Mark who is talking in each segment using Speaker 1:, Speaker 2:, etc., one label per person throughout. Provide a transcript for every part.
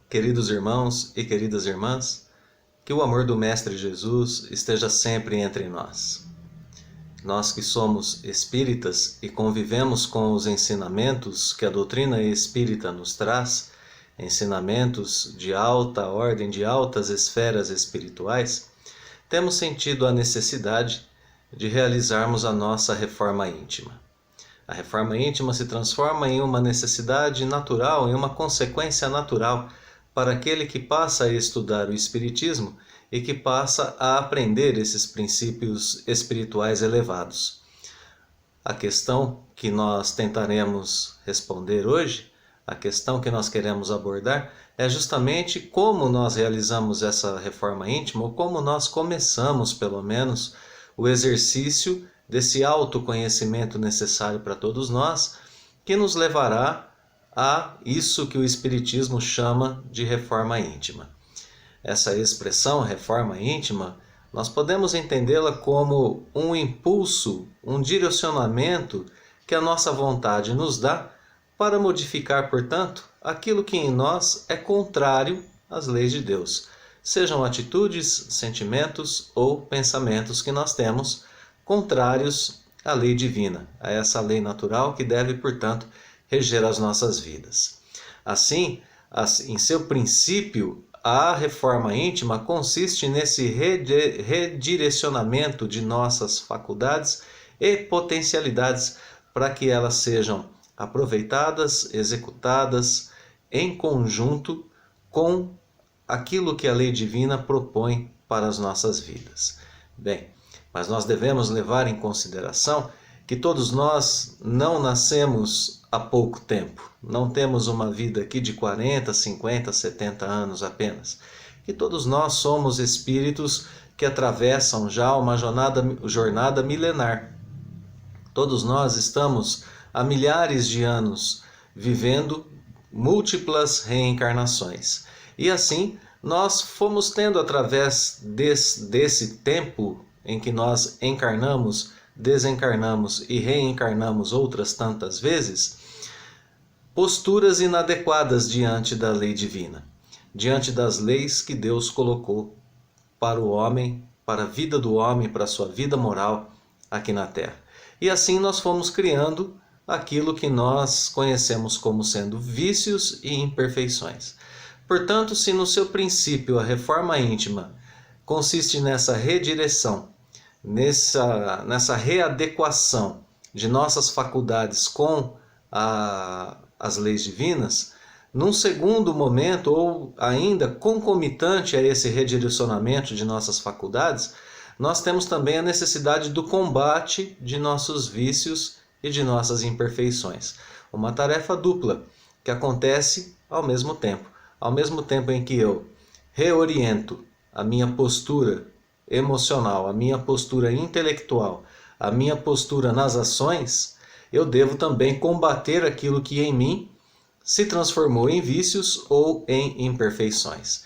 Speaker 1: Queridos irmãos e queridas irmãs, que o amor do Mestre Jesus esteja sempre entre nós. Nós que somos espíritas e convivemos com os ensinamentos que a doutrina espírita nos traz, ensinamentos de alta ordem, de altas esferas espirituais, temos sentido a necessidade de realizarmos a nossa reforma íntima. A reforma íntima se transforma em uma necessidade natural, em uma consequência natural para aquele que passa a estudar o Espiritismo e que passa a aprender esses princípios espirituais elevados. A questão que nós tentaremos responder hoje, a questão que nós queremos abordar, é justamente como nós realizamos essa reforma íntima, ou como nós começamos, pelo menos, o exercício desse autoconhecimento necessário para todos nós, que nos levará a isso que o Espiritismo chama de reforma íntima. Essa expressão, reforma íntima, nós podemos entendê-la como um impulso, um direcionamento que a nossa vontade nos dá para modificar, portanto, aquilo que em nós é contrário às leis de Deus, sejam atitudes, sentimentos ou pensamentos que nós temos contrários à lei divina, a essa lei natural que deve, portanto, reger as nossas vidas. Assim, em seu princípio, a reforma íntima consiste nesse redirecionamento de nossas faculdades e potencialidades para que elas sejam aproveitadas, executadas em conjunto com aquilo que a lei divina propõe para as nossas vidas. Bem, mas nós devemos levar em consideração que todos nós não nascemos há pouco tempo, não temos uma vida aqui de 40, 50, 70 anos apenas, que todos nós somos espíritos que atravessam já uma jornada milenar. Todos nós estamos há milhares de anos vivendo múltiplas reencarnações. E assim, nós fomos tendo através desse tempo em que nós encarnamos, desencarnamos e reencarnamos outras tantas vezes, posturas inadequadas diante da lei divina, diante das leis que Deus colocou para o homem, para a vida do homem, para a sua vida moral aqui na Terra. E assim nós fomos criando aquilo que nós conhecemos como sendo vícios e imperfeições. Portanto, se no seu princípio a reforma íntima consiste nessa redireção, nessa readequação de nossas faculdades com as leis divinas, num segundo momento, ou ainda concomitante a esse redirecionamento de nossas faculdades, nós temos também a necessidade do combate de nossos vícios e de nossas imperfeições. Uma tarefa dupla que acontece ao mesmo tempo em que eu reoriento a minha postura emocional, a minha postura intelectual, a minha postura nas ações, eu devo também combater aquilo que em mim se transformou em vícios ou em imperfeições.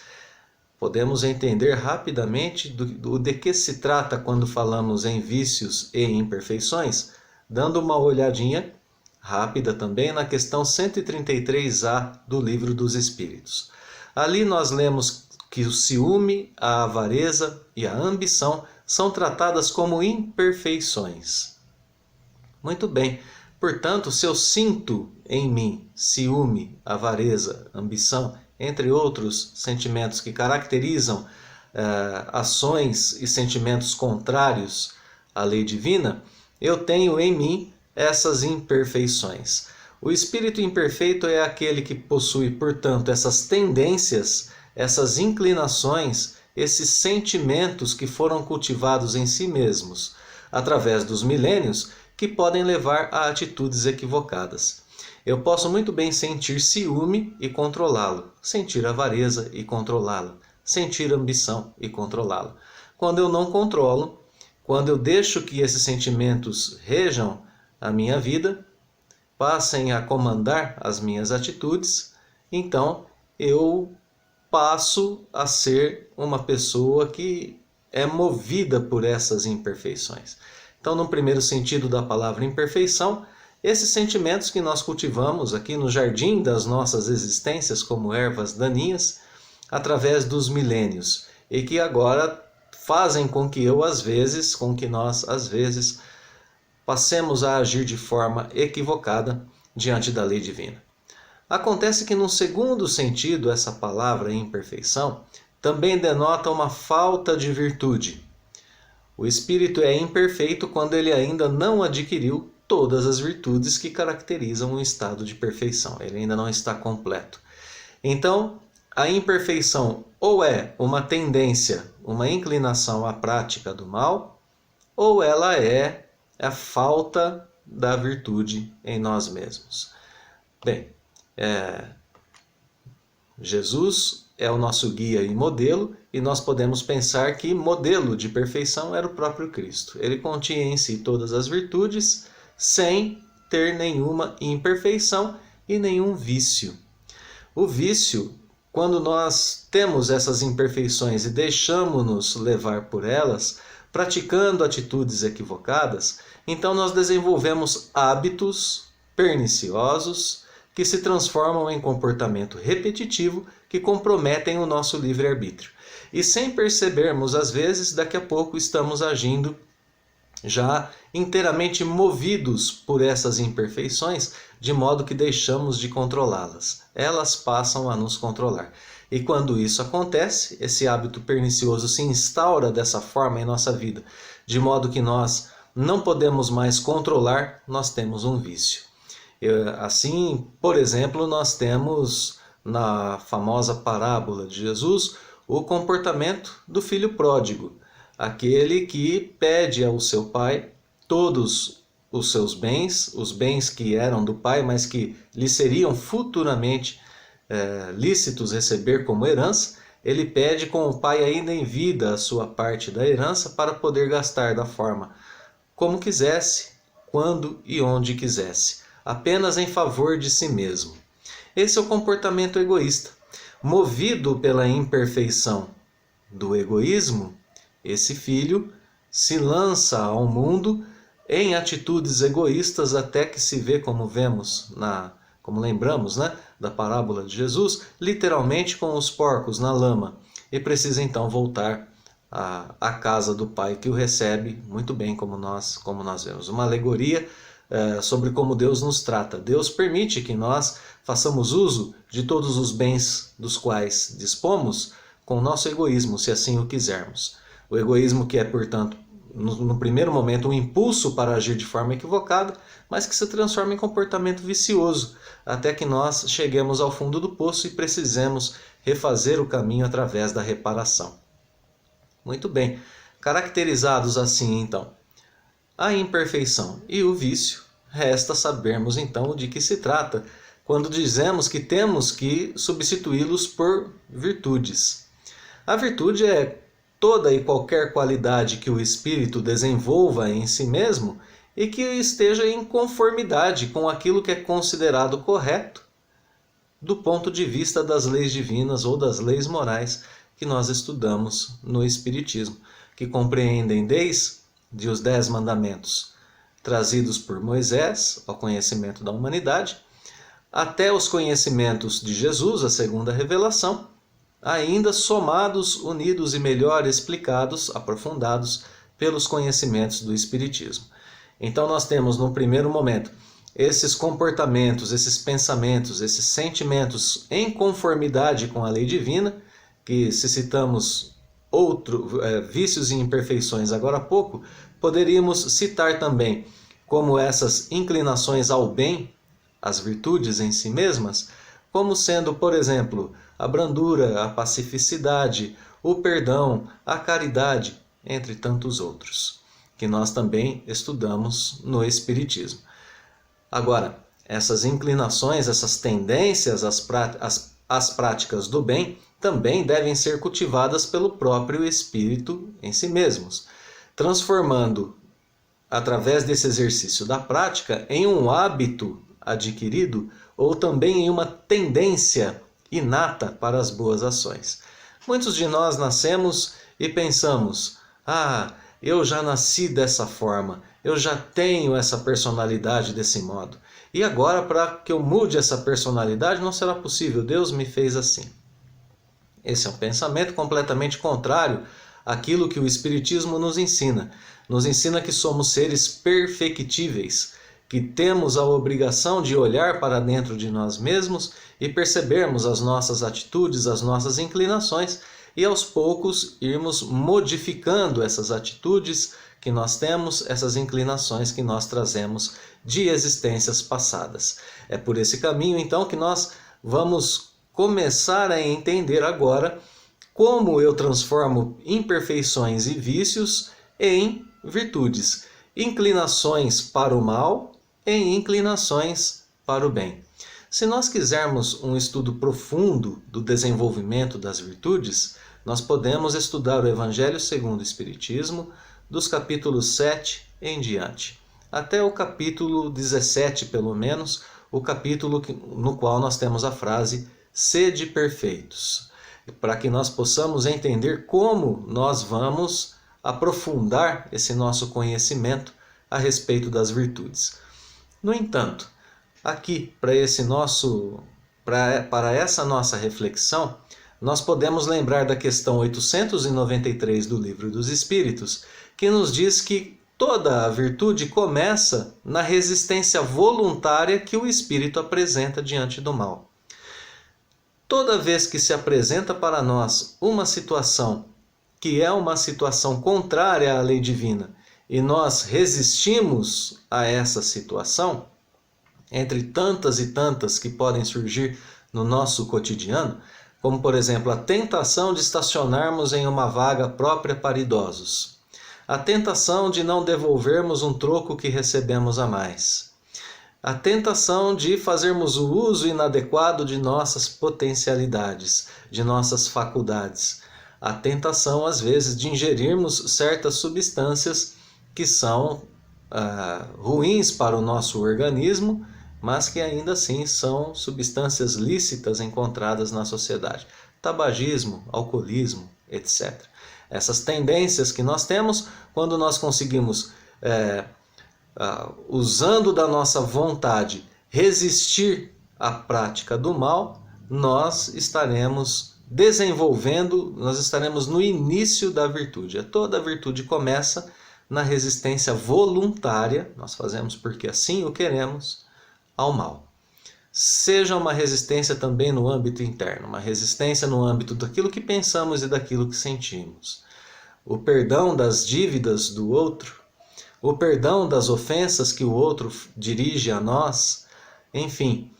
Speaker 1: Podemos entender rapidamente de que se trata quando falamos em vícios e imperfeições, dando uma olhadinha rápida também na questão 133A do Livro dos Espíritos. Ali nós lemos que o ciúme, a avareza e a ambição são tratadas como imperfeições. Muito bem, portanto, se eu sinto em mim ciúme, avareza, ambição, entre outros sentimentos que caracterizam ações e sentimentos contrários à lei divina, eu tenho em mim essas imperfeições. O espírito imperfeito é aquele que possui, portanto, essas tendências, essas inclinações, esses sentimentos que foram cultivados em si mesmos através dos milênios, que podem levar a atitudes equivocadas. Eu posso muito bem sentir ciúme e controlá-lo, sentir avareza e controlá-lo, sentir ambição e controlá-lo. Quando eu não controlo, quando eu deixo que esses sentimentos rejam a minha vida, passem a comandar as minhas atitudes, então eu passo a ser uma pessoa que é movida por essas imperfeições. Então, no primeiro sentido da palavra imperfeição, esses sentimentos que nós cultivamos aqui no jardim das nossas existências como ervas daninhas, através dos milênios, e que agora fazem com que nós às vezes passemos a agir de forma equivocada diante da lei divina. Acontece que, num segundo sentido, essa palavra imperfeição também denota uma falta de virtude. O espírito é imperfeito quando ele ainda não adquiriu todas as virtudes que caracterizam um estado de perfeição. Ele ainda não está completo. Então, a imperfeição ou é uma tendência, uma inclinação à prática do mal, ou ela é a falta da virtude em nós mesmos. Bem, Jesus é o nosso guia e modelo, e nós podemos pensar que modelo de perfeição era o próprio Cristo. Ele continha em si todas as virtudes, sem ter nenhuma imperfeição e nenhum vício. O vício, quando nós temos essas imperfeições e deixamos-nos levar por elas, praticando atitudes equivocadas, então nós desenvolvemos hábitos perniciosos que se transformam em comportamento repetitivo que comprometem o nosso livre-arbítrio. E sem percebermos, às vezes, daqui a pouco estamos agindo já inteiramente movidos por essas imperfeições, de modo que deixamos de controlá-las. Elas passam a nos controlar. E quando isso acontece, esse hábito pernicioso se instaura dessa forma em nossa vida, de modo que nós não podemos mais controlar, nós temos um vício. Assim, por exemplo, nós temos na famosa parábola de Jesus o comportamento do filho pródigo, aquele que pede ao seu pai todos os seus bens, os bens que eram do pai, mas que lhe seriam futuramente lícitos receber como herança. Ele pede com o pai ainda em vida a sua parte da herança para poder gastar da forma como quisesse, quando e onde quisesse, apenas em favor de si mesmo. Esse é o comportamento egoísta. Movido pela imperfeição do egoísmo, esse filho se lança ao mundo em atitudes egoístas até que se vê, como lembramos, da parábola de Jesus, literalmente com os porcos na lama, e precisa então voltar à casa do Pai, que o recebe muito bem, como nós vemos. Uma alegoria sobre como Deus nos trata. Deus permite que nós façamos uso de todos os bens dos quais dispomos com o nosso egoísmo, se assim o quisermos. O egoísmo que é, portanto, no primeiro momento um impulso para agir de forma equivocada, mas que se transforma em comportamento vicioso, até que nós cheguemos ao fundo do poço e precisemos refazer o caminho através da reparação. Muito bem, caracterizados assim então a imperfeição e o vício, resta sabermos então de que se trata quando dizemos que temos que substituí-los por virtudes. A virtude é toda e qualquer qualidade que o espírito desenvolva em si mesmo e que esteja em conformidade com aquilo que é considerado correto do ponto de vista das leis divinas ou das leis morais que nós estudamos no Espiritismo, que compreendem desde os 10 mandamentos trazidos por Moisés ao conhecimento da humanidade, até os conhecimentos de Jesus, a segunda revelação, ainda somados, unidos e melhor explicados, aprofundados pelos conhecimentos do Espiritismo. Então nós temos, no primeiro momento, esses comportamentos, esses pensamentos, esses sentimentos em conformidade com a lei divina, que se citamos vícios e imperfeições agora há pouco, poderíamos citar também como essas inclinações ao bem, as virtudes em si mesmas, como sendo, por exemplo, a brandura, a pacificidade, o perdão, a caridade, entre tantos outros, que nós também estudamos no Espiritismo. Agora, essas inclinações, essas tendências às práticas do bem também devem ser cultivadas pelo próprio espírito em si mesmos, transformando, através desse exercício da prática, em um hábito adquirido ou também em uma tendência inata para as boas ações. Muitos de nós nascemos e pensamos: eu já nasci dessa forma, eu já tenho essa personalidade desse modo. E agora, para que eu mude essa personalidade, não será possível, Deus me fez assim. Esse é um pensamento completamente contrário àquilo que o Espiritismo nos ensina. Nos ensina que somos seres perfectíveis, que temos a obrigação de olhar para dentro de nós mesmos e percebermos as nossas atitudes, as nossas inclinações e aos poucos irmos modificando essas atitudes que nós temos, essas inclinações que nós trazemos de existências passadas. É por esse caminho então que nós vamos começar a entender agora como eu transformo imperfeições e vícios em virtudes, inclinações para o mal em inclinações para o bem. Se nós quisermos um estudo profundo do desenvolvimento das virtudes, nós podemos estudar o Evangelho segundo o Espiritismo, dos capítulos 7 em diante, até o capítulo 17, pelo menos, o capítulo no qual nós temos a frase "Sede perfeitos", para que nós possamos entender como nós vamos aprofundar esse nosso conhecimento a respeito das virtudes. No entanto, aqui para essa nossa reflexão, nós podemos lembrar da questão 893 do Livro dos Espíritos, que nos diz que toda a virtude começa na resistência voluntária que o espírito apresenta diante do mal. Toda vez que se apresenta para nós uma situação que é uma situação contrária à lei divina e nós resistimos a essa situação, entre tantas e tantas que podem surgir no nosso cotidiano, como por exemplo a tentação de estacionarmos em uma vaga própria para idosos, a tentação de não devolvermos um troco que recebemos a mais, a tentação de fazermos o uso inadequado de nossas potencialidades, de nossas faculdades, a tentação às vezes de ingerirmos certas substâncias que são ruins para o nosso organismo, mas que ainda assim são substâncias lícitas encontradas na sociedade. Tabagismo, alcoolismo, etc. Essas tendências que nós temos, quando nós conseguimos, usando da nossa vontade, resistir à prática do mal, nós estaremos desenvolvendo, nós estaremos no início da virtude. Toda a virtude começa na resistência voluntária, nós fazemos porque assim o queremos, ao mal. Seja uma resistência também no âmbito interno, uma resistência no âmbito daquilo que pensamos e daquilo que sentimos. O perdão das dívidas do outro, o perdão das ofensas que o outro dirige a nós, enfim,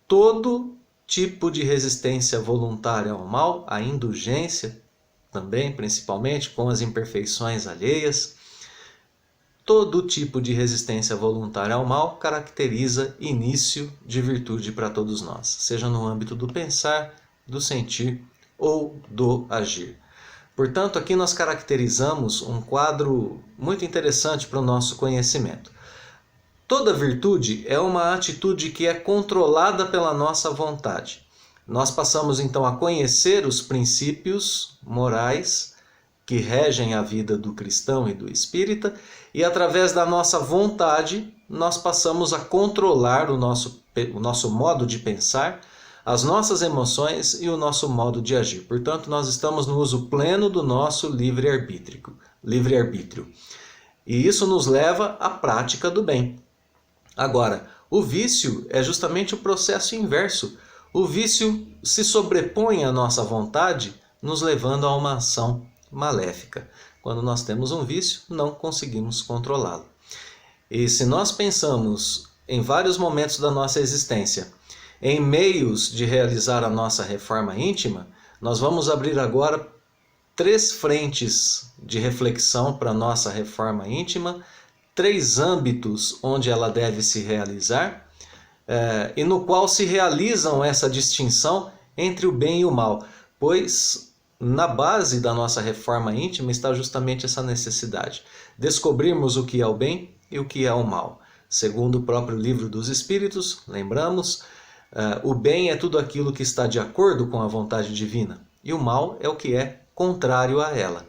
Speaker 1: todo tipo de resistência voluntária ao mal, a indulgência também, principalmente com as imperfeições alheias, todo tipo de resistência voluntária ao mal caracteriza início de virtude para todos nós, seja no âmbito do pensar, do sentir ou do agir. Portanto, aqui nós caracterizamos um quadro muito interessante para o nosso conhecimento. Toda virtude é uma atitude que é controlada pela nossa vontade. Nós passamos então a conhecer os princípios morais que regem a vida do cristão e do espírita, e através da nossa vontade nós passamos a controlar o nosso modo de pensar, as nossas emoções e o nosso modo de agir. Portanto, nós estamos no uso pleno do nosso livre-arbítrio. E isso nos leva à prática do bem. Agora, o vício é justamente o processo inverso. O vício se sobrepõe à nossa vontade, nos levando a uma ação maléfica. Quando nós temos um vício, não conseguimos controlá-lo. E se nós pensamos em vários momentos da nossa existência em meios de realizar a nossa reforma íntima, nós vamos abrir agora 3 frentes de reflexão para a nossa reforma íntima, 3 âmbitos onde ela deve se realizar, e no qual se realizam essa distinção entre o bem e o mal, pois na base da nossa reforma íntima está justamente essa necessidade, descobrirmos o que é o bem e o que é o mal. Segundo o próprio Livro dos Espíritos, lembramos, o bem é tudo aquilo que está de acordo com a vontade divina, e o mal é o que é contrário a ela.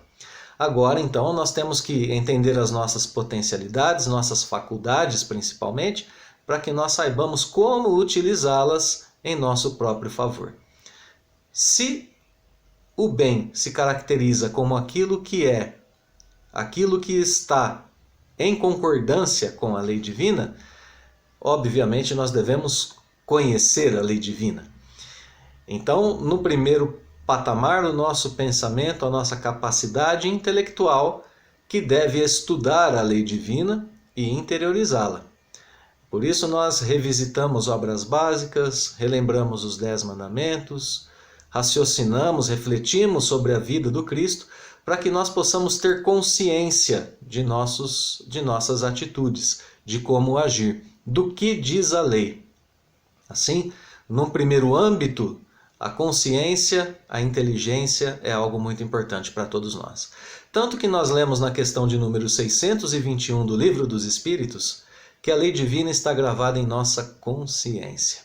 Speaker 1: Agora, então, nós temos que entender as nossas potencialidades, nossas faculdades principalmente, para que nós saibamos como utilizá-las em nosso próprio favor. Se o bem se caracteriza como aquilo que está em concordância com a lei divina, obviamente nós devemos conhecer a lei divina. Então, no primeiro patamar, o nosso pensamento, a nossa capacidade intelectual, que deve estudar a lei divina e interiorizá-la. Por isso nós revisitamos obras básicas, relembramos os 10 mandamentos, raciocinamos, refletimos sobre a vida do Cristo, para que nós possamos ter consciência de nossas atitudes, de como agir, do que diz a lei. Assim, num primeiro âmbito, a consciência, a inteligência é algo muito importante para todos nós. Tanto que nós lemos na questão de número 621 do Livro dos Espíritos, que a lei divina está gravada em nossa consciência.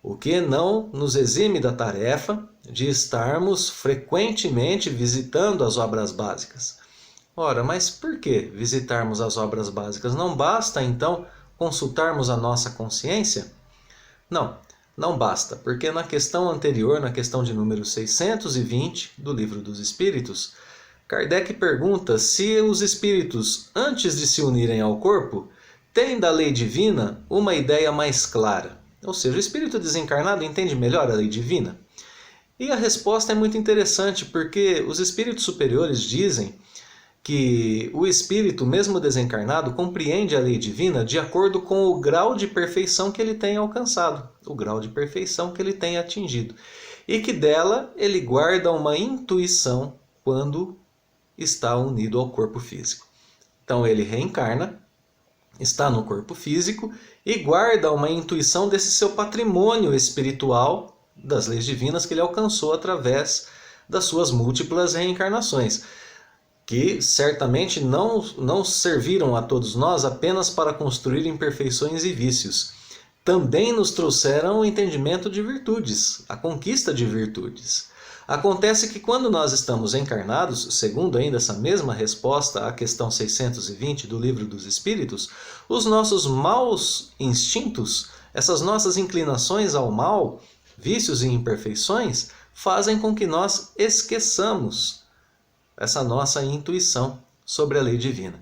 Speaker 1: O que não nos exime da tarefa de estarmos frequentemente visitando as obras básicas. Ora, mas por que visitarmos as obras básicas? Não basta, então, consultarmos a nossa consciência? Não basta, porque na questão anterior, na questão de número 620 do Livro dos Espíritos, Kardec pergunta se os espíritos, antes de se unirem ao corpo, têm da lei divina uma ideia mais clara. Ou seja, o espírito desencarnado entende melhor a lei divina? E a resposta é muito interessante, porque os espíritos superiores dizem que o espírito, mesmo desencarnado, compreende a lei divina de acordo com o grau de perfeição que ele tem alcançado, o grau de perfeição que ele tem atingido. E que dela ele guarda uma intuição quando está unido ao corpo físico. Então ele reencarna, está no corpo físico e guarda uma intuição desse seu patrimônio espiritual das leis divinas que ele alcançou através das suas múltiplas reencarnações, que certamente não serviram a todos nós apenas para construir imperfeições e vícios. Também nos trouxeram o entendimento de virtudes, a conquista de virtudes. Acontece que quando nós estamos encarnados, segundo ainda essa mesma resposta à questão 620 do Livro dos Espíritos, os nossos maus instintos, essas nossas inclinações ao mal, vícios e imperfeições, fazem com que nós esqueçamos essa nossa intuição sobre a lei divina.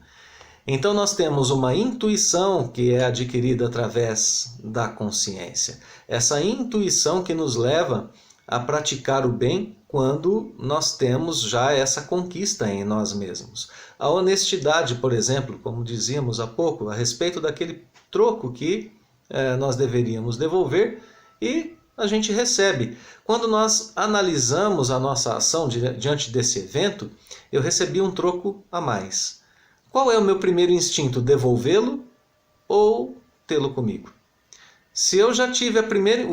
Speaker 1: Então nós temos uma intuição que é adquirida através da consciência. Essa intuição que nos leva a praticar o bem quando nós temos já essa conquista em nós mesmos. A honestidade, por exemplo, como dizíamos há pouco, a respeito daquele troco que nós deveríamos devolver e a gente recebe. Quando nós analisamos a nossa ação diante desse evento, eu recebi um troco a mais. Qual é o meu primeiro instinto? Devolvê-lo ou tê-lo comigo? Se eu já tive o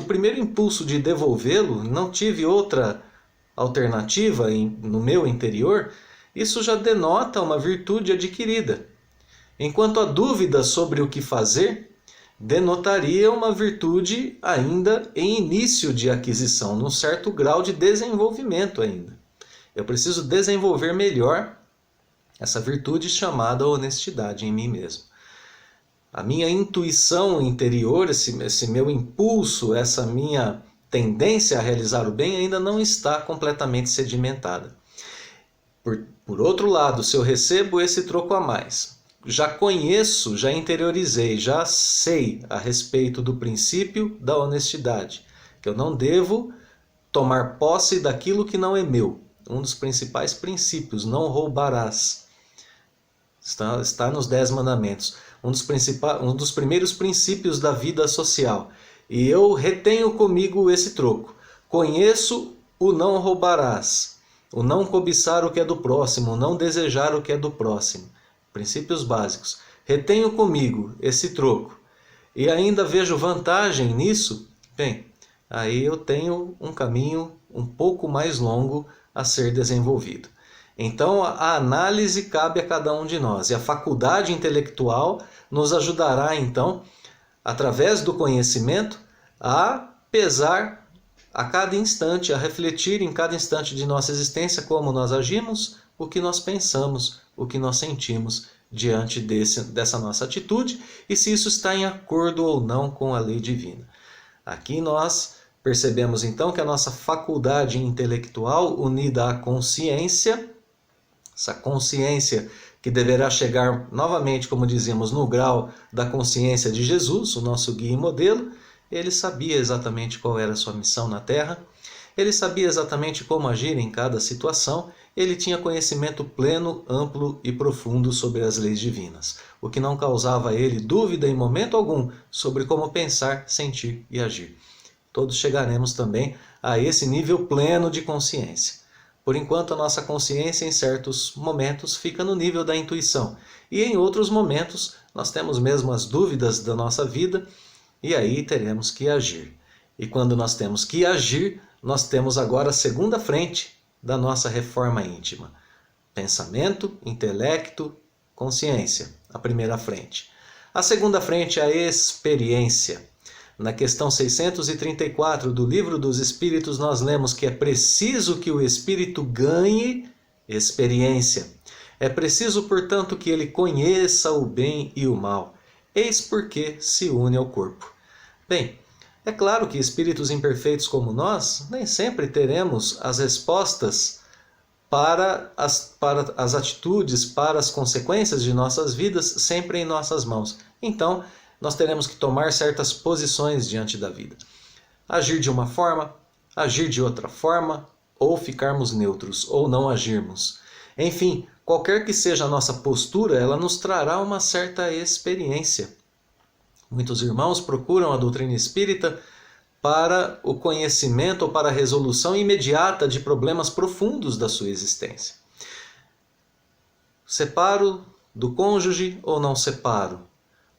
Speaker 1: primeiro impulso de devolvê-lo, não tive outra alternativa no meu interior, isso já denota uma virtude adquirida. Enquanto a dúvida sobre o que fazer denotaria uma virtude ainda em início de aquisição, num certo grau de desenvolvimento ainda. Eu preciso desenvolver melhor essa virtude chamada honestidade em mim mesmo. A minha intuição interior, esse meu impulso, essa minha tendência a realizar o bem ainda não está completamente sedimentada. Por outro lado, se eu recebo esse troco a mais, já conheço, já interiorizei, já sei a respeito do princípio da honestidade, que eu não devo tomar posse daquilo que não é meu. Um dos principais princípios, não roubarás. Está nos 10 mandamentos. Um dos primeiros princípios da vida social. E eu retenho comigo esse troco. Conheço o não roubarás, o não cobiçar o que é do próximo, o não desejar o que é do próximo. Princípios básicos. Retenho comigo esse troco e ainda vejo vantagem nisso, bem, aí eu tenho um caminho um pouco mais longo a ser desenvolvido. Então a análise cabe a cada um de nós e a faculdade intelectual nos ajudará então, através do conhecimento, a pesar a cada instante, a refletir em cada instante de nossa existência como nós agimos, o que nós pensamos, o que nós sentimos diante dessa nossa atitude e se isso está em acordo ou não com a lei divina. Aqui nós percebemos então que a nossa faculdade intelectual unida à consciência, essa consciência que deverá chegar novamente, como dizíamos, no grau da consciência de Jesus, o nosso guia e modelo, ele sabia exatamente qual era a sua missão na Terra, ele sabia exatamente como agir em cada situação, ele tinha conhecimento pleno, amplo e profundo sobre as leis divinas, o que não causava a ele dúvida em momento algum sobre como pensar, sentir e agir. Todos chegaremos também a esse nível pleno de consciência. Por enquanto, a nossa consciência, em certos momentos, fica no nível da intuição. E em outros momentos, nós temos mesmo as dúvidas da nossa vida, e aí teremos que agir. E quando nós temos que agir, nós temos agora a segunda frente da nossa reforma íntima. Pensamento, intelecto, consciência. A primeira frente. A segunda frente é a experiência. Na questão 634 do Livro dos Espíritos, nós lemos que é preciso que o espírito ganhe experiência. É preciso, portanto, que ele conheça o bem e o mal. Eis porque se une ao corpo. Bem, é claro que espíritos imperfeitos como nós, nem sempre teremos as respostas para as atitudes, para as consequências de nossas vidas, sempre em nossas mãos. Então, nós teremos que tomar certas posições diante da vida. Agir de uma forma, agir de outra forma, ou ficarmos neutros, ou não agirmos. Enfim, qualquer que seja a nossa postura, ela nos trará uma certa experiência. Muitos irmãos procuram a doutrina espírita para o conhecimento ou para a resolução imediata de problemas profundos da sua existência. Separo do cônjuge ou não separo?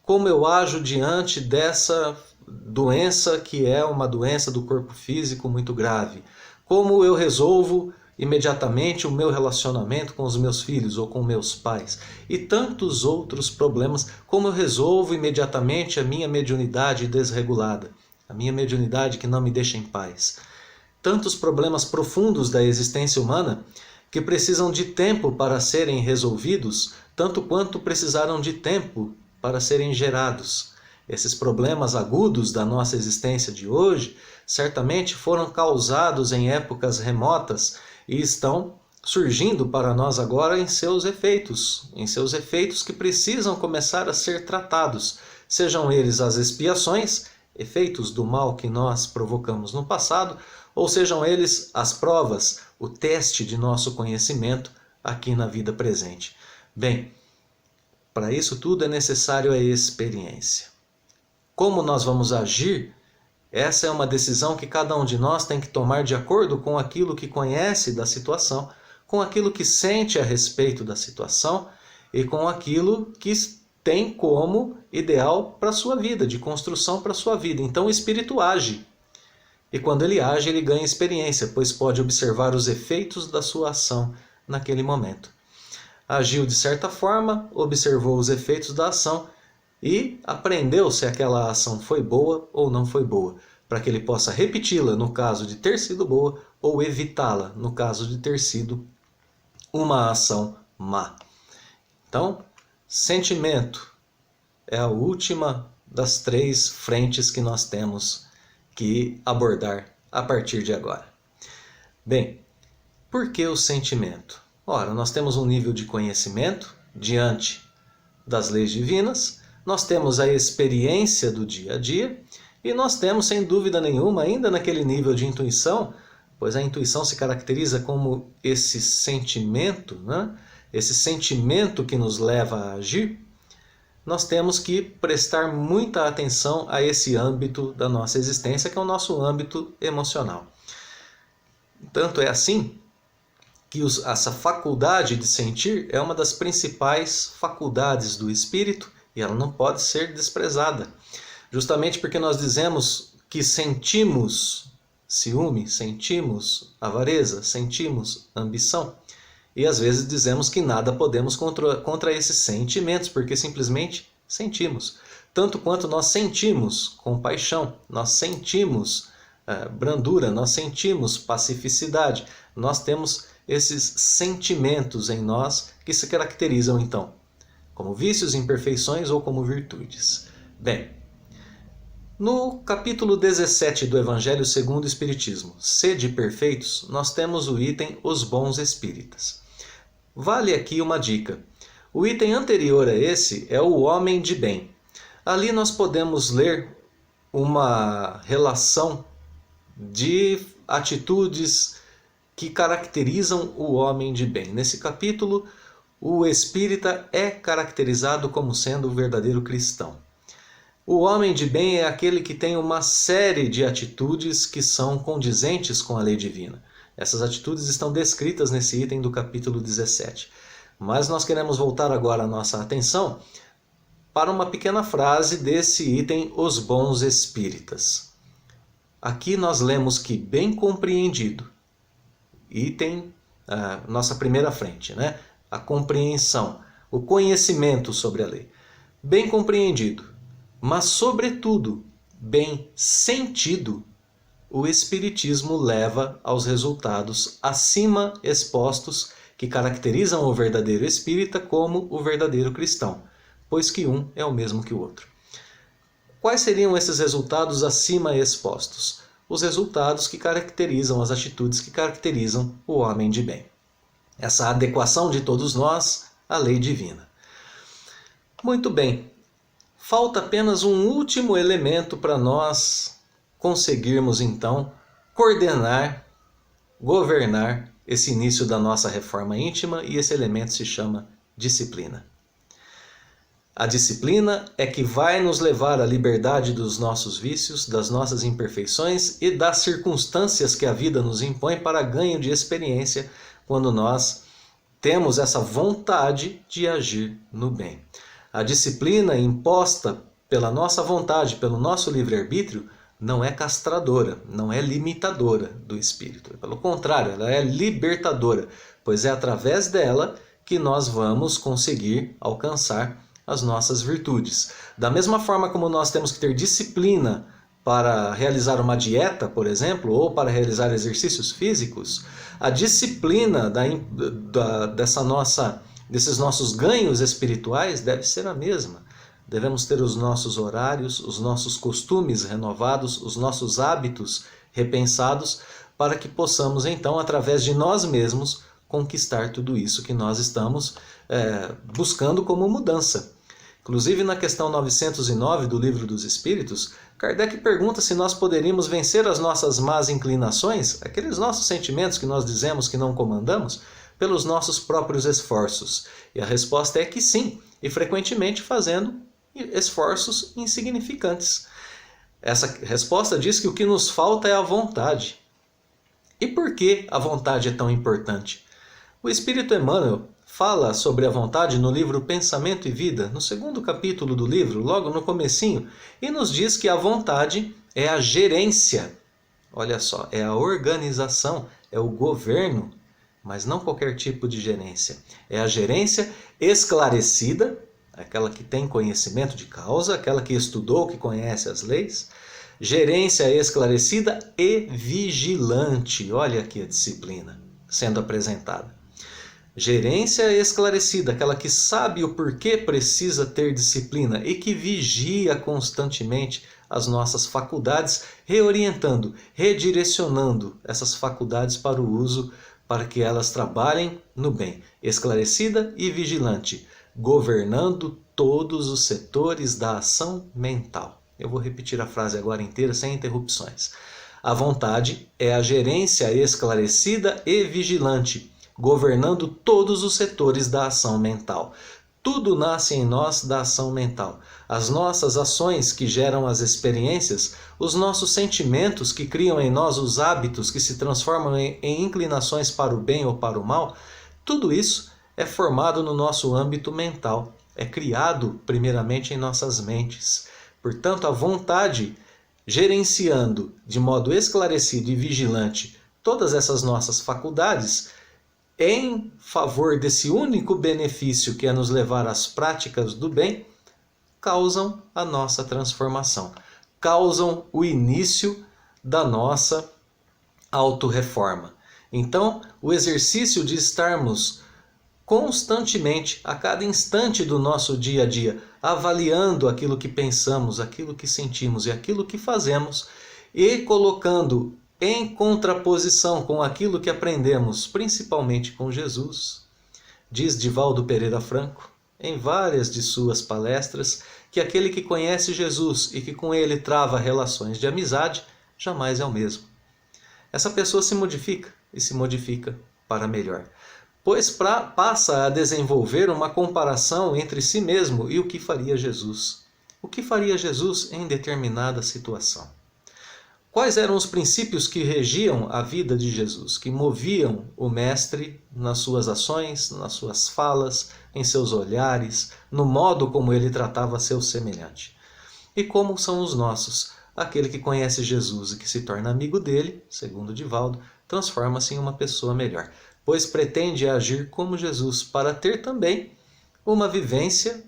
Speaker 1: Como eu ajo diante dessa doença que é uma doença do corpo físico muito grave? Como eu resolvo imediatamente o meu relacionamento com os meus filhos ou com meus pais? E tantos outros problemas. Como eu resolvo imediatamente a minha mediunidade desregulada? A minha mediunidade que não me deixa em paz? Tantos problemas profundos da existência humana que precisam de tempo para serem resolvidos, tanto quanto precisaram de tempo para serem gerados. Esses problemas agudos da nossa existência de hoje certamente foram causados em épocas remotas e estão surgindo para nós agora em seus efeitos que precisam começar a ser tratados, sejam eles as expiações, efeitos do mal que nós provocamos no passado, ou sejam eles as provas, o teste de nosso conhecimento aqui na vida presente. Bem, para isso tudo é necessário a experiência. Como nós vamos agir? Essa é uma decisão que cada um de nós tem que tomar de acordo com aquilo que conhece da situação, com aquilo que sente a respeito da situação e com aquilo que tem como ideal para a sua vida, de construção para a sua vida. Então o espírito age. E quando ele age, ele ganha experiência, pois pode observar os efeitos da sua ação naquele momento. Agiu de certa forma, observou os efeitos da ação e aprendeu se aquela ação foi boa ou não foi boa, para que ele possa repeti-la no caso de ter sido boa ou evitá-la no caso de ter sido uma ação má. Então, sentimento é a última das 3 frentes que nós temos que abordar a partir de agora. Bem, por que o sentimento? Ora, nós temos um nível de conhecimento diante das leis divinas, nós temos a experiência do dia a dia e nós temos, sem dúvida nenhuma, ainda naquele nível de intuição, pois a intuição se caracteriza como esse sentimento, né? Esse sentimento que nos leva a agir, nós temos que prestar muita atenção a esse âmbito da nossa existência, que é o nosso âmbito emocional. Tanto é assim que essa faculdade de sentir é uma das principais faculdades do espírito e ela não pode ser desprezada. Justamente porque nós dizemos que sentimos ciúme, sentimos avareza, sentimos ambição. E às vezes dizemos que nada podemos contra esses sentimentos, porque simplesmente sentimos. Tanto quanto nós sentimos compaixão, nós sentimos brandura, nós sentimos pacificidade, nós temos esses sentimentos em nós que se caracterizam então como vícios, imperfeições ou como virtudes. Bem, no capítulo 17 do Evangelho segundo o Espiritismo, Sede Perfeitos, nós temos o item Os Bons Espíritas. Vale aqui uma dica. O item anterior a esse é o Homem de Bem. Ali nós podemos ler uma relação de atitudes que caracterizam o homem de bem. Nesse capítulo, o espírita é caracterizado como sendo o verdadeiro cristão. O homem de bem é aquele que tem uma série de atitudes que são condizentes com a lei divina. Essas atitudes estão descritas nesse item do capítulo 17. Mas nós queremos voltar agora a nossa atenção para uma pequena frase desse item, Os Bons Espíritas. Aqui nós lemos que bem compreendido, item, nossa primeira frente, né? A compreensão, o conhecimento sobre a lei. Bem compreendido, mas sobretudo bem sentido, o Espiritismo leva aos resultados acima expostos que caracterizam o verdadeiro espírita como o verdadeiro cristão, pois que um é o mesmo que o outro. Quais seriam esses resultados acima expostos? Os resultados que caracterizam as atitudes que caracterizam o homem de bem. Essa adequação de todos nós à lei divina. Muito bem, falta apenas um último elemento para nós conseguirmos então coordenar, governar esse início da nossa reforma íntima, e esse elemento se chama disciplina. A disciplina é que vai nos levar à liberdade dos nossos vícios, das nossas imperfeições e das circunstâncias que a vida nos impõe para ganho de experiência quando nós temos essa vontade de agir no bem. A disciplina imposta pela nossa vontade, pelo nosso livre-arbítrio, não é castradora, não é limitadora do espírito. Pelo contrário, ela é libertadora, pois é através dela que nós vamos conseguir alcançar as nossas virtudes. Da mesma forma como nós temos que ter disciplina para realizar uma dieta, por exemplo, ou para realizar exercícios físicos, a disciplina desses nossos ganhos espirituais deve ser a mesma. Devemos ter os nossos horários, os nossos costumes renovados, os nossos hábitos repensados, para que possamos então, através de nós mesmos, conquistar tudo isso que nós estamos buscando como mudança. Inclusive, na questão 909 do Livro dos Espíritos, Kardec pergunta se nós poderíamos vencer as nossas más inclinações, aqueles nossos sentimentos que nós dizemos que não comandamos, pelos nossos próprios esforços. E a resposta é que sim, e frequentemente fazendo esforços insignificantes. Essa resposta diz que o que nos falta é a vontade. E por que a vontade é tão importante? O Espírito Emmanuel fala sobre a vontade no livro Pensamento e Vida, no segundo capítulo do livro, logo no comecinho, e nos diz que a vontade é a gerência. Olha só, é a organização, é o governo, mas não qualquer tipo de gerência. É a gerência esclarecida, aquela que tem conhecimento de causa, aquela que estudou, que conhece as leis. Gerência esclarecida e vigilante. Olha aqui a disciplina sendo apresentada. Gerência esclarecida, aquela que sabe o porquê precisa ter disciplina e que vigia constantemente as nossas faculdades, reorientando, redirecionando essas faculdades para o uso, para que elas trabalhem no bem. Esclarecida e vigilante, governando todos os setores da ação mental. Eu vou repetir a frase agora inteira, sem interrupções. A vontade é a gerência esclarecida e vigilante, governando todos os setores da ação mental. Tudo nasce em nós da ação mental. As nossas ações que geram as experiências, os nossos sentimentos que criam em nós os hábitos que se transformam em inclinações para o bem ou para o mal, tudo isso é formado no nosso âmbito mental, é criado primeiramente em nossas mentes. Portanto, a vontade, gerenciando de modo esclarecido e vigilante todas essas nossas faculdades, em favor desse único benefício que é nos levar às práticas do bem, causam a nossa transformação, causam o início da nossa autorreforma. Então, o exercício de estarmos constantemente, a cada instante do nosso dia a dia, avaliando aquilo que pensamos, aquilo que sentimos e aquilo que fazemos e colocando em contraposição com aquilo que aprendemos, principalmente com Jesus, diz Divaldo Pereira Franco, em várias de suas palestras, que aquele que conhece Jesus e que com ele trava relações de amizade, jamais é o mesmo. Essa pessoa se modifica e se modifica para melhor, pois passa a desenvolver uma comparação entre si mesmo e o que faria Jesus. O que faria Jesus em determinada situação? Quais eram os princípios que regiam a vida de Jesus, que moviam o Mestre nas suas ações, nas suas falas, em seus olhares, no modo como ele tratava seu semelhante? E como são os nossos? Aquele que conhece Jesus e que se torna amigo dele, segundo Divaldo, transforma-se em uma pessoa melhor, pois pretende agir como Jesus para ter também uma vivência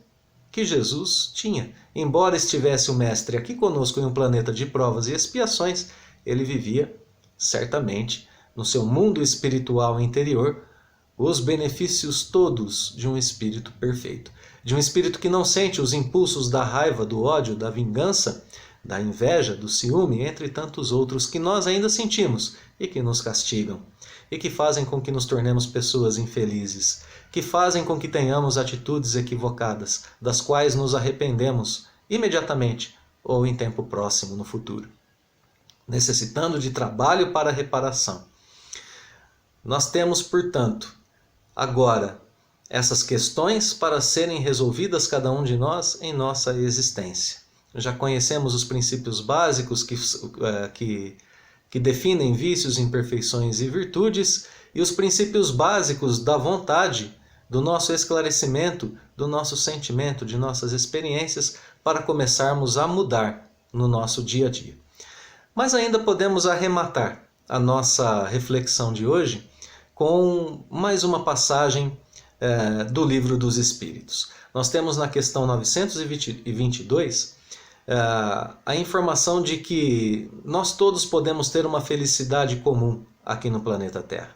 Speaker 1: que Jesus tinha. Embora estivesse o Mestre aqui conosco em um planeta de provas e expiações, ele vivia, certamente, no seu mundo espiritual interior, os benefícios todos de um espírito perfeito. De um espírito que não sente os impulsos da raiva, do ódio, da vingança, da inveja, do ciúme, entre tantos outros que nós ainda sentimos e que nos castigam, e que fazem com que nos tornemos pessoas infelizes, que fazem com que tenhamos atitudes equivocadas, das quais nos arrependemos imediatamente ou em tempo próximo no futuro, necessitando de trabalho para reparação. Nós temos, portanto, agora essas questões para serem resolvidas cada um de nós em nossa existência. Já conhecemos os princípios básicos que definem vícios, imperfeições e virtudes, e os princípios básicos da vontade, do nosso esclarecimento, do nosso sentimento, de nossas experiências, para começarmos a mudar no nosso dia a dia. Mas ainda podemos arrematar a nossa reflexão de hoje com mais uma passagem do Livro dos Espíritos. Nós temos na questão 922 a informação de que nós todos podemos ter uma felicidade comum aqui no planeta Terra.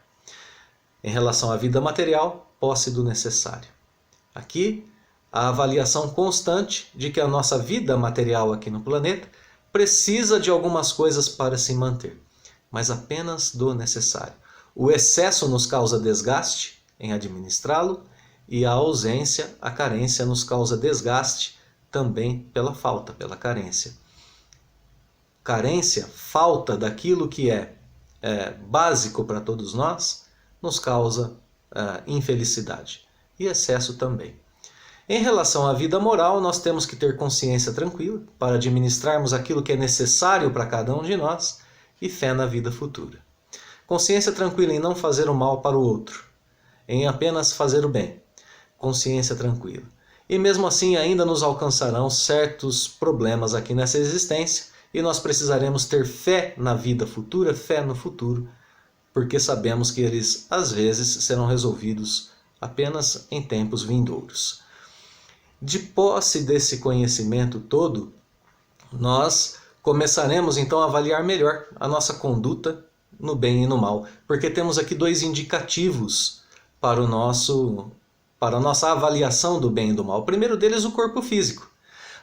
Speaker 1: Em relação à vida material, posse do necessário. Aqui, a avaliação constante de que a nossa vida material aqui no planeta precisa de algumas coisas para se manter, mas apenas do necessário. O excesso nos causa desgaste em administrá-lo e a ausência, a carência, nos causa desgaste também pela falta, pela carência. Carência, falta daquilo que é básico para todos nós, nos causa infelicidade e excesso também. Em relação à vida moral, nós temos que ter consciência tranquila para administrarmos aquilo que é necessário para cada um de nós e fé na vida futura. Consciência tranquila em não fazer o mal para o outro, em apenas fazer o bem. Consciência tranquila. E mesmo assim ainda nos alcançarão certos problemas aqui nessa existência e nós precisaremos ter fé na vida futura, fé no futuro, porque sabemos que eles às vezes serão resolvidos apenas em tempos vindouros. De posse desse conhecimento todo, nós começaremos então a avaliar melhor a nossa conduta no bem e no mal, porque temos aqui dois indicativos para a nossa avaliação do bem e do mal. O primeiro deles, o corpo físico.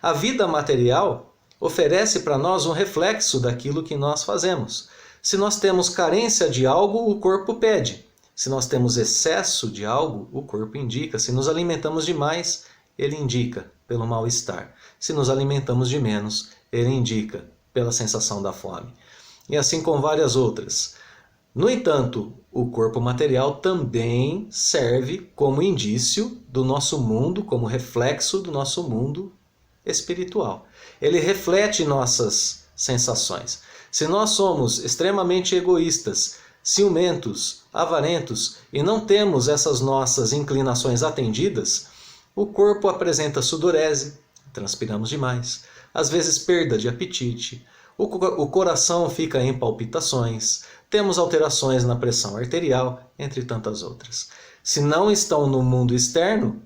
Speaker 1: A vida material oferece para nós um reflexo daquilo que nós fazemos. Se nós temos carência de algo, o corpo pede. Se nós temos excesso de algo, o corpo indica. Se nos alimentamos demais, ele indica pelo mal-estar. Se nos alimentamos de menos, ele indica pela sensação da fome. E assim com várias outras. No entanto, o corpo material também serve como indício do nosso mundo, como reflexo do nosso mundo espiritual. Ele reflete nossas sensações. Se nós somos extremamente egoístas, ciumentos, avarentos e não temos essas nossas inclinações atendidas, o corpo apresenta sudorese, transpiramos demais, às vezes perda de apetite, o coração fica em palpitações, temos alterações na pressão arterial, entre tantas outras. Se não estão no mundo externo,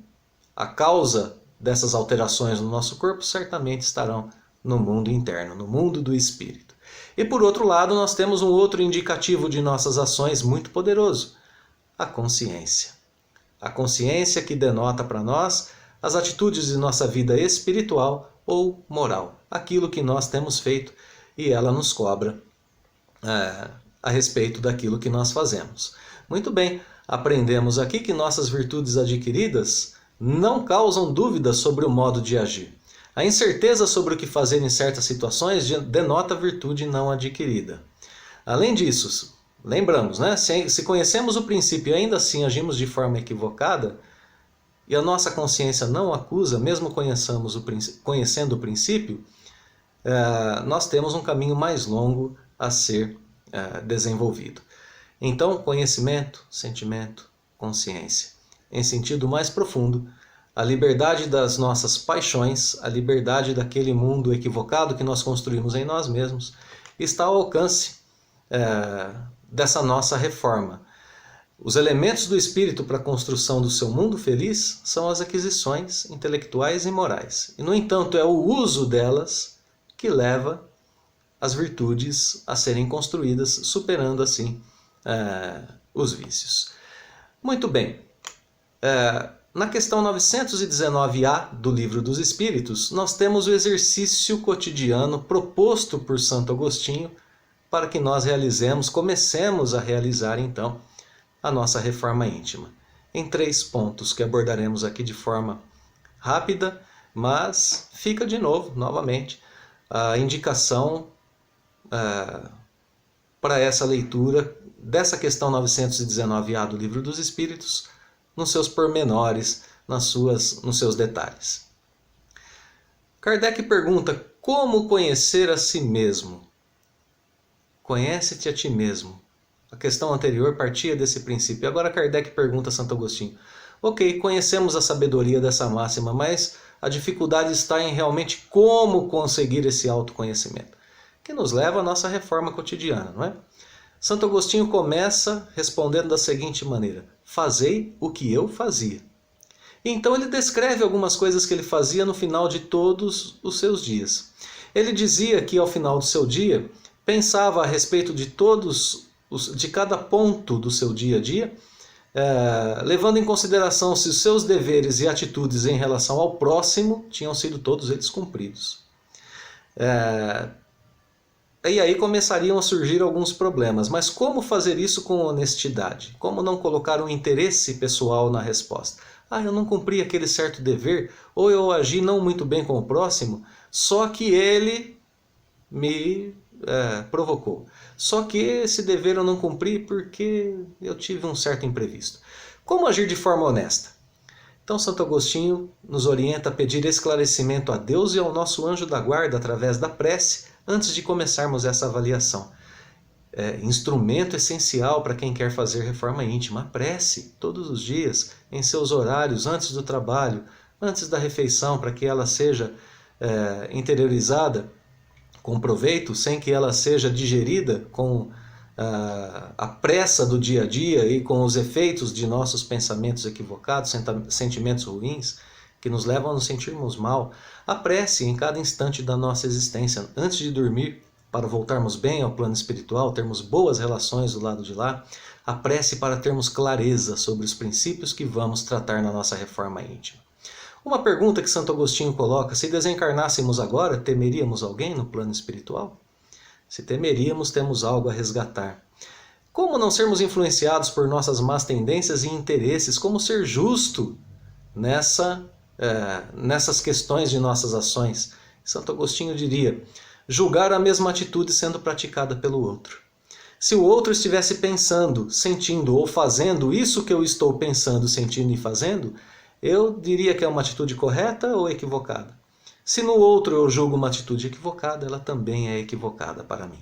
Speaker 1: a causa dessas alterações no nosso corpo certamente estarão no mundo interno, no mundo do espírito. E por outro lado, nós temos um outro indicativo de nossas ações muito poderoso, a consciência. A consciência que denota para nós as atitudes de nossa vida espiritual ou moral, aquilo que nós temos feito e ela nos cobra a respeito daquilo que nós fazemos. Muito bem, aprendemos aqui que nossas virtudes adquiridas não causam dúvidas sobre o modo de agir. A incerteza sobre o que fazer em certas situações denota virtude não adquirida. Além disso, lembramos, né? Se conhecemos o princípio e ainda assim agimos de forma equivocada, e a nossa consciência não acusa, mesmo conhecendo o princípio, nós temos um caminho mais longo a ser desenvolvido. Então, conhecimento, sentimento, consciência. Em sentido mais profundo, a liberdade das nossas paixões, a liberdade daquele mundo equivocado que nós construímos em nós mesmos, está ao alcance dessa nossa reforma. Os elementos do espírito para a construção do seu mundo feliz são as aquisições intelectuais e morais. E, no entanto, é o uso delas que leva as virtudes a serem construídas, superando assim os vícios. Muito bem. Na questão 919A do Livro dos Espíritos, nós temos o exercício cotidiano proposto por Santo Agostinho para que nós comecemos a realizar então a nossa reforma íntima. Em 3 pontos que abordaremos aqui de forma rápida, mas fica de novo, novamente, a indicação para essa leitura dessa questão 919A do Livro dos Espíritos, nos seus pormenores, nos seus detalhes. Kardec pergunta: como conhecer a si mesmo? Conhece-te a ti mesmo. A questão anterior partia desse princípio. Agora Kardec pergunta a Santo Agostinho: ok, conhecemos a sabedoria dessa máxima, mas a dificuldade está em realmente como conseguir esse autoconhecimento, que nos leva à nossa reforma cotidiana, não é? Santo Agostinho começa respondendo da seguinte maneira: fazei o que eu fazia. E então ele descreve algumas coisas que ele fazia no final de todos os seus dias. Ele dizia que ao final do seu dia, pensava a respeito de cada ponto do seu dia a dia, levando em consideração se os seus deveres e atitudes em relação ao próximo tinham sido todos eles cumpridos. E aí começariam a surgir alguns problemas. Mas como fazer isso com honestidade? Como não colocar um interesse pessoal na resposta? Eu não cumpri aquele certo dever, ou eu agi não muito bem com o próximo, só que ele me provocou. Só que esse dever eu não cumpri porque eu tive um certo imprevisto. Como agir de forma honesta? Então Santo Agostinho nos orienta a pedir esclarecimento a Deus e ao nosso anjo da guarda através da prece, antes de começarmos essa avaliação. Instrumento essencial para quem quer fazer reforma íntima. A prece, todos os dias, em seus horários, antes do trabalho, antes da refeição, para que ela seja interiorizada com proveito, sem que ela seja digerida com a pressa do dia a dia e com os efeitos de nossos pensamentos equivocados, sentimentos ruins, que nos levam a nos sentirmos mal. A prece em cada instante da nossa existência, antes de dormir, para voltarmos bem ao plano espiritual, termos boas relações do lado de lá. A prece para termos clareza sobre os princípios que vamos tratar na nossa reforma íntima. Uma pergunta que Santo Agostinho coloca: se desencarnássemos agora, temeríamos alguém no plano espiritual? Se temeríamos, temos algo a resgatar. Como não sermos influenciados por nossas más tendências e interesses? Como ser justo nessas questões de nossas ações? Santo Agostinho diria: julgar a mesma atitude sendo praticada pelo outro. Se o outro estivesse pensando, sentindo ou fazendo isso que eu estou pensando, sentindo e fazendo, eu diria que é uma atitude correta ou equivocada. Se no outro eu julgo uma atitude equivocada, ela também é equivocada para mim.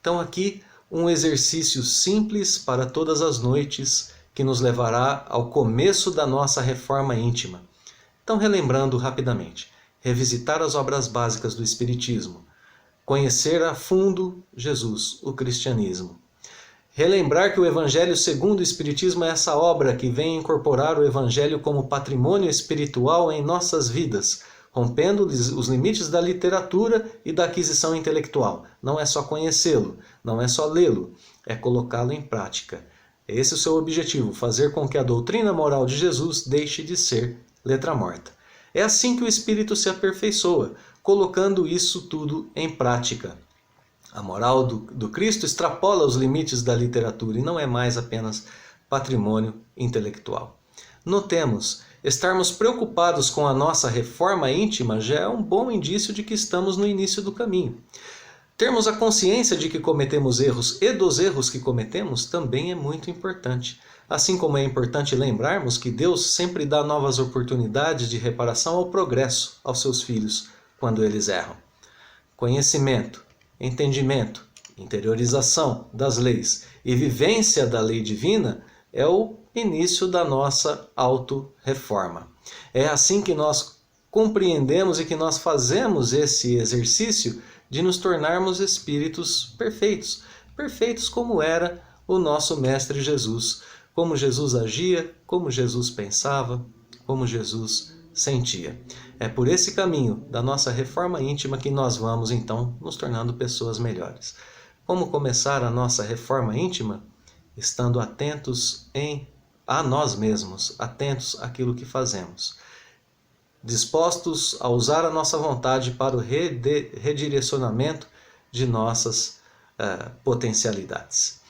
Speaker 1: Então aqui um exercício simples para todas as noites que nos levará ao começo da nossa reforma íntima. Então, relembrando rapidamente: revisitar as obras básicas do Espiritismo, conhecer a fundo Jesus, o cristianismo. Relembrar que o Evangelho segundo o Espiritismo é essa obra que vem incorporar o Evangelho como patrimônio espiritual em nossas vidas, rompendo os limites da literatura e da aquisição intelectual. Não é só conhecê-lo, não é só lê-lo, é colocá-lo em prática. Esse é o seu objetivo, fazer com que a doutrina moral de Jesus deixe de ser letra morta. É assim que o espírito se aperfeiçoa, colocando isso tudo em prática. A moral do Cristo extrapola os limites da literatura e não é mais apenas patrimônio intelectual. Notemos, estarmos preocupados com a nossa reforma íntima já é um bom indício de que estamos no início do caminho. Termos a consciência de que cometemos erros e dos erros que cometemos também é muito importante. Assim como é importante lembrarmos que Deus sempre dá novas oportunidades de reparação ao progresso aos seus filhos quando eles erram. Conhecimento, entendimento, interiorização das leis e vivência da lei divina é o início da nossa auto-reforma. É assim que nós compreendemos e que nós fazemos esse exercício de nos tornarmos espíritos perfeitos. Perfeitos como era o nosso Mestre Jesus. Como Jesus agia, como Jesus pensava, como Jesus sentia. É por esse caminho da nossa reforma íntima que nós vamos, então, nos tornando pessoas melhores. Como começar a nossa reforma íntima? Estando atentos a nós mesmos, atentos àquilo que fazemos. Dispostos a usar a nossa vontade para o redirecionamento de nossas potencialidades.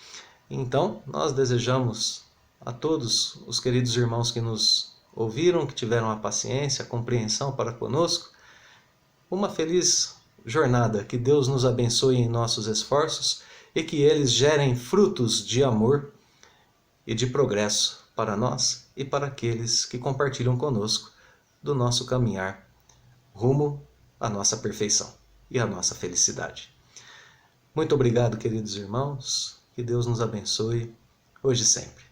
Speaker 1: Então, nós desejamos a todos os queridos irmãos que nos ouviram, que tiveram a paciência, a compreensão para conosco, uma feliz jornada, que Deus nos abençoe em nossos esforços e que eles gerem frutos de amor e de progresso para nós e para aqueles que compartilham conosco do nosso caminhar rumo à nossa perfeição e à nossa felicidade. Muito obrigado, queridos irmãos, que Deus nos abençoe hoje e sempre.